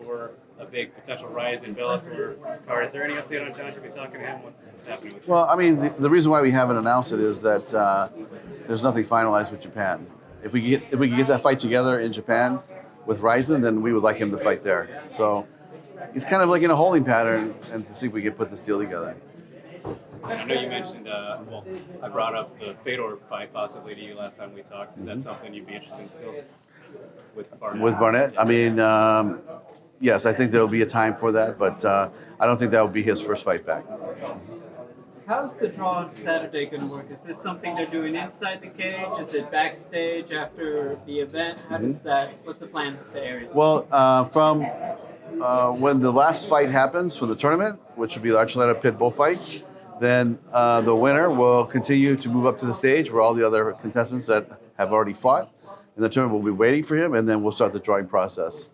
for a big potential rise in Bellator card. Is there any update on Josh? Have you been talking to him? What's happening with you? Well, I mean, the reason why we haven't announced it is that there's nothing finalized with Japan. If we could get that fight together in Japan with Ryzen, then we would like him to fight there. So he's kind of like in a holding pattern, and to see if we can put this deal together. And I know you mentioned, I brought up the Fedor fight possibly to you last time we talked. Is that something you'd be interested in still with Barnett? With Barnett, I mean, yes, I think there'll be a time for that, but I don't think that will be his first fight back. How's the draw on Saturday going to work? Is this something they're doing inside the cage? Is it backstage after the event? How does that? What's the plan there? Well, from when the last fight happens for the tournament, which will be the Archuleta Pit Bull fight, then the winner will continue to move up to the stage where all the other contestants that have already fought in the tournament will be waiting for him, and then we'll start the drawing process.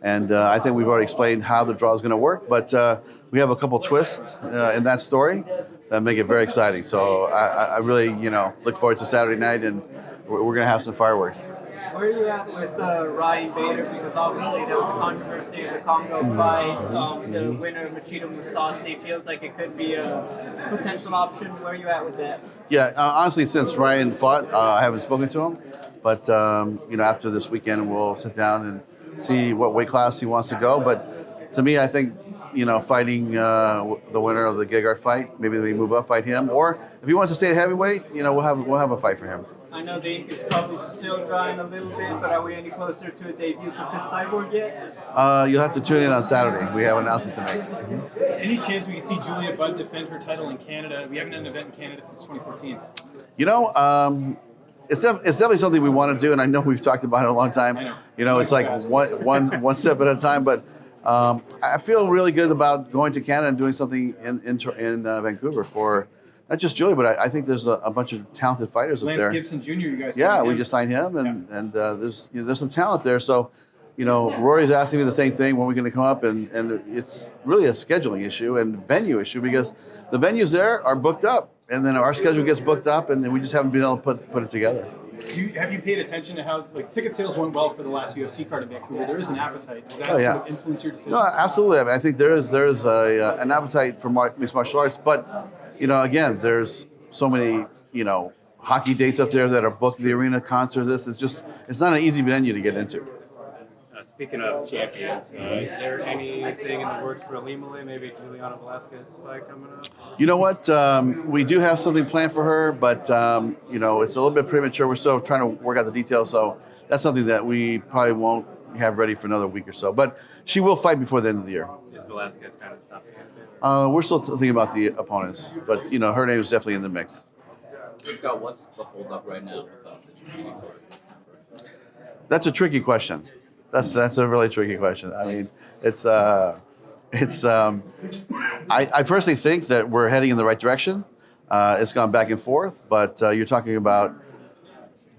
And I think we've already explained how the draw is going to work, but we have a couple twists in that story that make it very exciting. So I really, look forward to Saturday night, and we're going to have some fireworks. Where are you at with Ryan Bader? Because obviously there was a controversy in the Congo fight. The winner, Machida Musasi, feels like it could be a potential option. Where are you at with that? Yeah, honestly, since Ryan fought, I haven't spoken to him. But, after this weekend, we'll sit down and see what weight class he wants to go. But to me, I think, fighting the winner of the Gegard fight, maybe we move up, fight him. Or if he wants to stay at heavyweight, we'll have a fight for him. I know the ink is probably still drying a little bit, but are we any closer to a debut for Cris Cyborg yet? You'll have to tune in on Saturday. We have an announcement to make. Any chance we could see Julia Budd defend her title in Canada? We haven't had an event in Canada since 2014. It's definitely something we want to do, and I know we've talked about it a long time. I know. It's like one step at a time, but I feel really good about going to Canada and doing something in Vancouver for not just Julia, but I think there's a bunch of talented fighters up there. Lance Gibson Jr., you guys. Yeah, we just signed him, and there's some talent there. So, Rory's asking me the same thing, when we're going to come up, and it's really a scheduling issue and venue issue, because the venues there are booked up, and then our schedule gets booked up, and we just haven't been able to put it together. Have you paid attention to how ticket sales went well for the last UFC card in Vancouver? There is an appetite. Does that sort of influence your decision? No, absolutely. I mean, I think there is an appetite for mixed martial arts, but again, there's so many hockey dates up there that are booked. The arena concerts. It's not an easy venue to get into. Speaking of champions, is there anything in the works for Alimale? Maybe Juliana Velasquez fight coming up? You know what? We do have something planned for her, but it's a little bit premature. We're still trying to work out the details, so that's something that we probably won't have ready for another week or so. But she will fight before the end of the year. Is Velasquez kind of top candidate? We're still thinking about the opponents, but her name is definitely in the mix. Scott, what's the holdup right now without the Japan card? That's a tricky question. That's a really tricky question. I mean, I personally think that we're heading in the right direction. It's gone back and forth, but you're talking about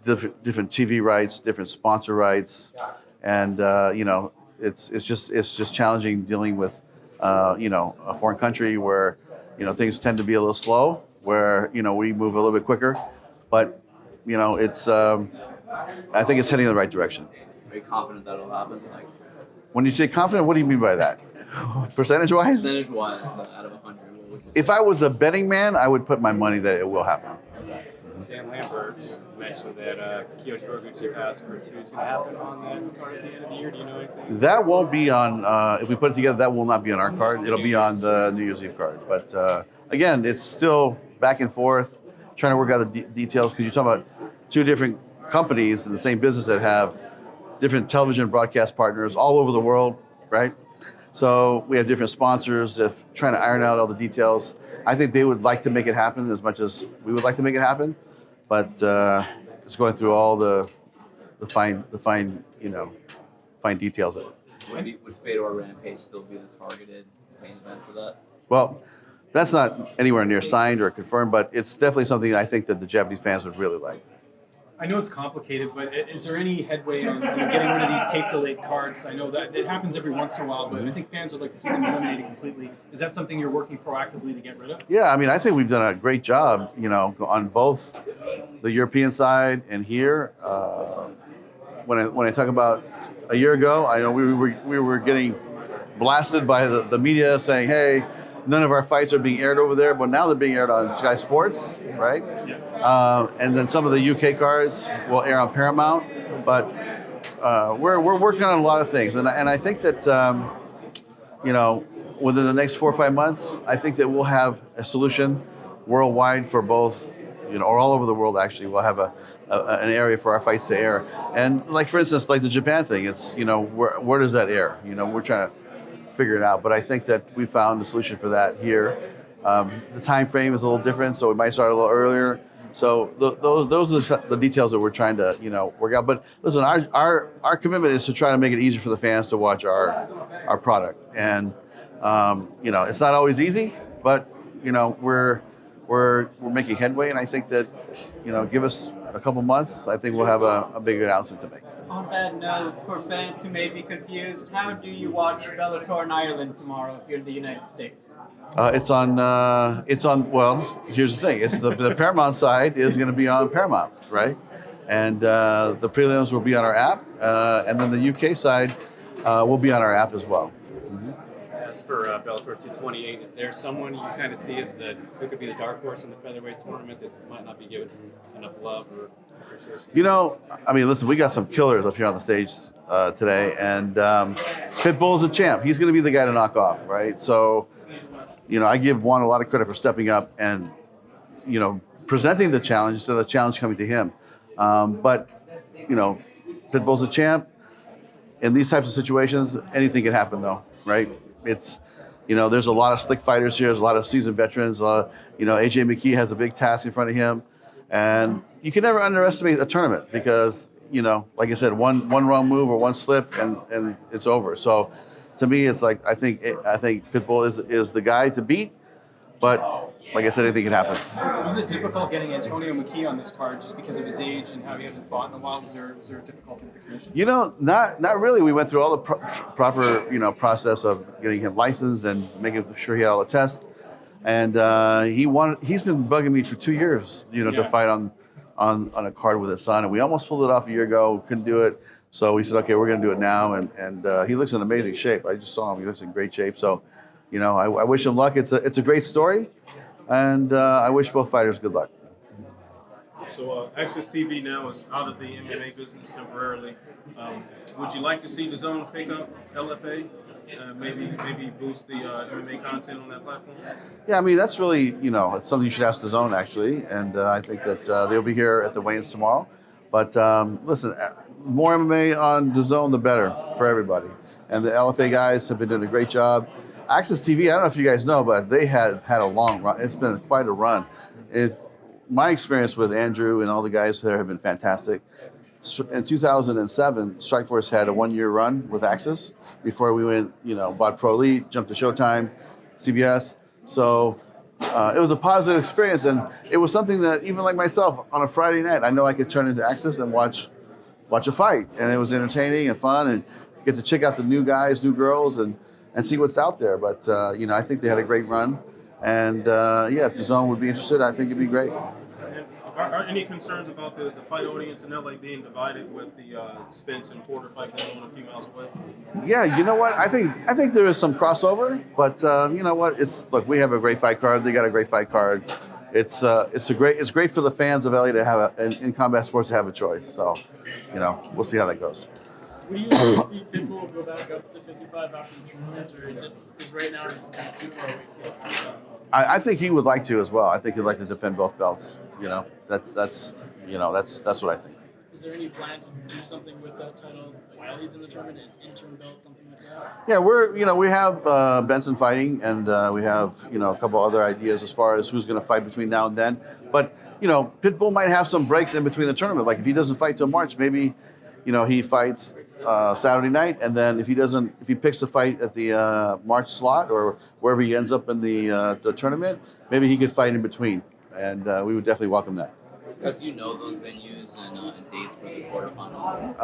different TV rights, different sponsor rights, and it's just challenging dealing with a foreign country where things tend to be a little slow, where we move a little bit quicker, but it's I think it's heading in the right direction. Are you confident that'll happen? When you say confident, what do you mean by that? Percentage-wise? Percentage-wise, out of 100, what would you say? If I was a betting man, I would put my money that it will happen. Dan Lambert mentioned that Kyoji Horiguchi Passport 2 is going to happen on that card at the end of the year. Do you know anything? That won't be on, if we put it together, that will not be on our card. It'll be on the New Year's Eve card. But again, it's still back and forth, trying to work out the details, because you're talking about two different companies in the same business that have different television broadcast partners all over the world, right? So we have different sponsors, trying to iron out all the details. I think they would like to make it happen as much as we would like to make it happen, but it's going through all the fine details of it. Would Fedor Rampage still be the targeted main event for that? Well, that's not anywhere near signed or confirmed, but it's definitely something I think that the Japanese fans would really like. I know it's complicated, but is there any headway on getting rid of these tape-delayed cards? I know that it happens every once in a while, but I think fans would like to see them eliminated completely. Is that something you're working proactively to get rid of? Yeah, I mean, I think we've done a great job, on both the European side and here. When I talk about a year ago, I know we were getting blasted by the media saying, hey, none of our fights are being aired over there, but now they're being aired on Sky Sports, right? And then some of the UK cards will air on Paramount, but we're working on a lot of things, and I think that within the next 4 or 5 months, I think that we'll have a solution worldwide for both, or all over the world actually. We'll have an area for our fights to air, and like for instance, like the Japan thing, it's where does that air? We're trying to figure it out, but I think that we found a solution for that here. The time frame is a little different, so we might start a little earlier. So those are the details that we're trying to work out. But listen, our commitment is to try to make it easier for the fans to watch our product, and it's not always easy, but we're making headway, and I think that give us a couple months, I think we'll have a big announcement to make. On that note, for fans who may be confused, how do you watch Bellator in Ireland tomorrow if you're in the United States? It's on. Well, here's the thing. It's the Paramount side is going to be on Paramount, right? And the prelims will be on our app, and then the UK side will be on our app as well. As for Bellator 228, is there someone you kind of see as who could be the dark horse in the featherweight tournament that might not be given enough love or appreciation? Listen, we got some killers up here on the stage today, and Pitbull's a champ. He's going to be the guy to knock off, right? So, I give Juan a lot of credit for stepping up and, presenting the challenge instead of the challenge coming to him. But Pitbull's a champ. In these types of situations, anything can happen, though, right? It's, there's a lot of slick fighters here. There's a lot of seasoned veterans. AJ McKee has a big task in front of him. And you can never underestimate a tournament because, like I said, one wrong move or one slip and it's over. So to me, it's like, I think Pitbull is the guy to beat, but like I said, anything can happen. Was it difficult getting Antonio McKee on this card just because of his age and how he hasn't fought in a while? Was there a difficulty with the commission? Not really. We went through all the proper, process of getting him licensed and making sure he had all the tests. And he's been bugging me for 2 years, to fight on a card with his son. And we almost pulled it off a year ago, couldn't do it. So we said, okay, we're going to do it now. And he looks in amazing shape. I just saw him. He looks in great shape. So, I wish him luck. It's a great story. And I wish both fighters good luck. So Access TV now is out of the MMA business temporarily. Would you like to see the Zone pick up LFA? Maybe boost the MMA content on that platform? Yeah, that's really, it's something you should ask the Zone, actually. And I think that they'll be here at the weigh-ins tomorrow. But listen, more MMA on the Zone, the better for everybody. And the LFA guys have been doing a great job. Access TV, I don't know if you guys know, but they have had a long run. It's been quite a run. My experience with Andrew and all the guys there have been fantastic. In 2007, Strikeforce had a 1-year run with Access before we went, bought Pro Elite, jumped to Showtime, CBS. So it was a positive experience, and it was something that even like myself on a Friday night, I know I could turn into Access and watch a fight, and it was entertaining and fun, and get to check out the new guys, new girls, and see what's out there. But I think they had a great run, and if the Zone would be interested, I think it'd be great. Are any concerns about the fight audience in LA being divided with the Spence and Porter fight going on a few miles away? Yeah, you know what? I think there is some crossover, but you know what? Look, we have a great fight card. They got a great fight card. It's great for the fans of LA to have in combat sports to have a choice. So, we'll see how that goes. Will you see Pitbull go back up to 55 after the tournament, or is right now just kind of too far away? I think he would like to as well. I think he'd like to defend both belts. That's what I think. Is there any plan to do something with that title while he's in the tournament, an interim belt, something like that? Yeah, we have Benson fighting, and we have a couple other ideas as far as who's going to fight between now and then. But Pitbull might have some breaks in between the tournament. Like if he doesn't fight till March, maybe he fights Saturday night, and then if he picks a fight at the March slot or wherever he ends up in the tournament, maybe he could fight in between, and we would definitely welcome that. Because you know those venues and dates for the quarterfinal.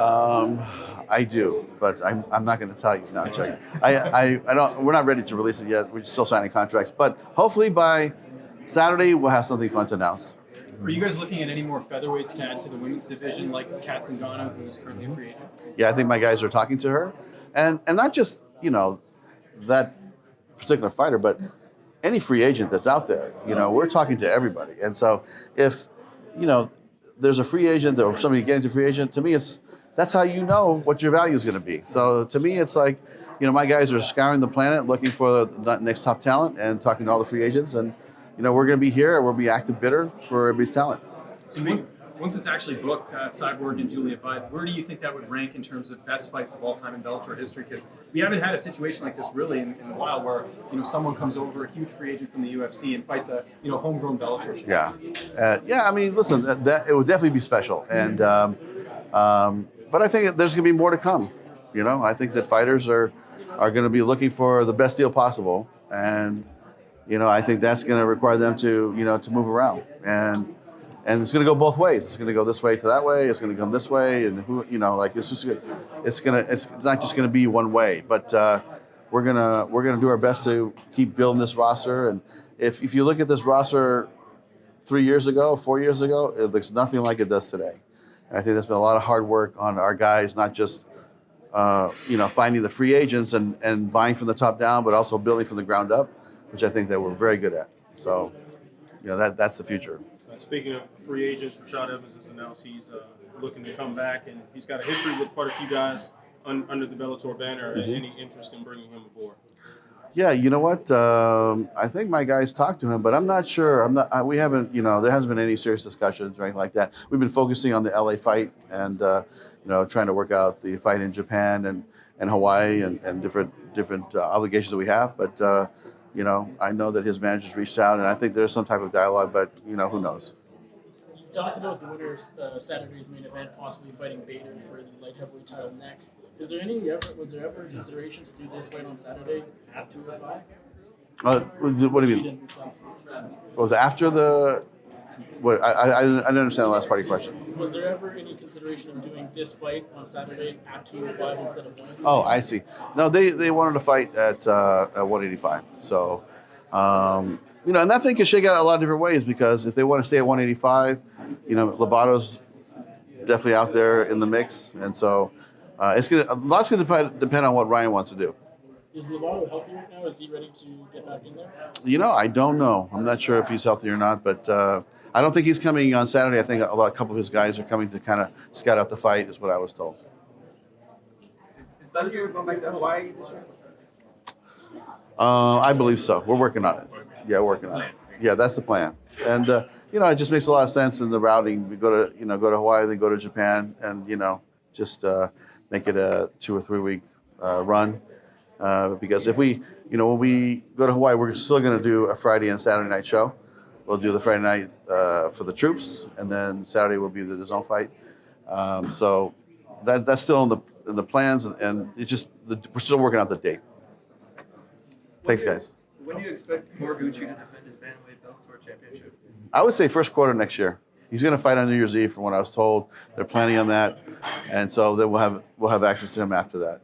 I do, but I'm not going to tell you. No, I'm joking. I don't. We're not ready to release it yet. We're still signing contracts, but hopefully by Saturday we'll have something fun to announce. Are you guys looking at any more featherweights to add to the women's division, like Kat Zingano, who's currently a free agent? Yeah, I think my guys are talking to her, and not just that particular fighter, but any free agent that's out there. We're talking to everybody, and so if there's a free agent or somebody getting to free agent, to me that's how you know what your value is going to be. So to me, it's like my guys are scouring the planet looking for the next top talent and talking to all the free agents, and we're going to be here. We'll be active bidder for everybody's talent. Once it's actually booked, Cyborg and Julia Budd, where do you think that would rank in terms of best fights of all time in Bellator history? Because we haven't had a situation like this really in a while, where someone comes over, a huge free agent from the UFC, and fights a homegrown Bellator champion. Yeah. I mean, listen, that it would definitely be special, and but I think there's going to be more to come. I think that fighters are going to be looking for the best deal possible, and I think that's going to require them to to move around, and it's going to go both ways. It's going to go this way to that way. It's going to come this way, and it's not just going to be one way. But we're gonna do our best to keep building this roster. And if you look at this roster 3 years ago, 4 years ago, it looks nothing like it does today. And I think there's been a lot of hard work on our guys, not just finding the free agents and buying from the top down, but also building from the ground up, which I think that we're very good at. So that's the future. Speaking of free agents, Rashad Evans has announced he's looking to come back, and he's got a history with quite a few guys under the Bellator banner. Mm-hmm. Any interest in bringing him aboard? Yeah, you know what? I think my guys talked to him, but I'm not sure. We haven't. There hasn't been any serious discussions or anything like that. We've been focusing on the LA fight and trying to work out the fight in Japan and Hawaii and different obligations that we have. But I know that his managers reached out, and I think there's some type of dialogue. But who knows? You talked about the winner's Saturday's main event, possibly fighting Bader for the light heavyweight title next. Was there ever consideration to do this fight on Saturday at 205? What do you mean? Was after the? What? I didn't understand the last part of your question. Was there ever any consideration of doing this fight on Saturday at 205 instead of 185? Oh, I see. No, they wanted to fight at 185. So, and that thing can shake out a lot of different ways, because if they want to stay at 185, Lovato's definitely out there in the mix, and so a lot's gonna depend on what Ryan wants to do. Is Lovato healthy right now? Is he ready to get back in there? I don't know. I'm not sure if he's healthy or not, but I don't think he's coming on Saturday. I think a couple of his guys are coming to kind of scout out the fight, is what I was told. Is Bellator going back to Hawaii this year? I believe so. We're working on it. Yeah, we're working on it. Yeah, that's the plan. And it just makes a lot of sense in the routing. We go to Hawaii, then go to Japan, and just make it a 2 or 3 week run. Because if when we go to Hawaii, we're still going to do a Friday and Saturday night show. We'll do the Friday night for the troops, and then Saturday will be the DAZN fight. So that's still in the plans, and we're still working out the date. Thanks, guys. When do you expect Moriguchi to defend his bantamweight Bellator championship? I would say first quarter next year. He's going to fight on New Year's Eve, from what I was told. They're planning on that, and so then we'll have access to him after that.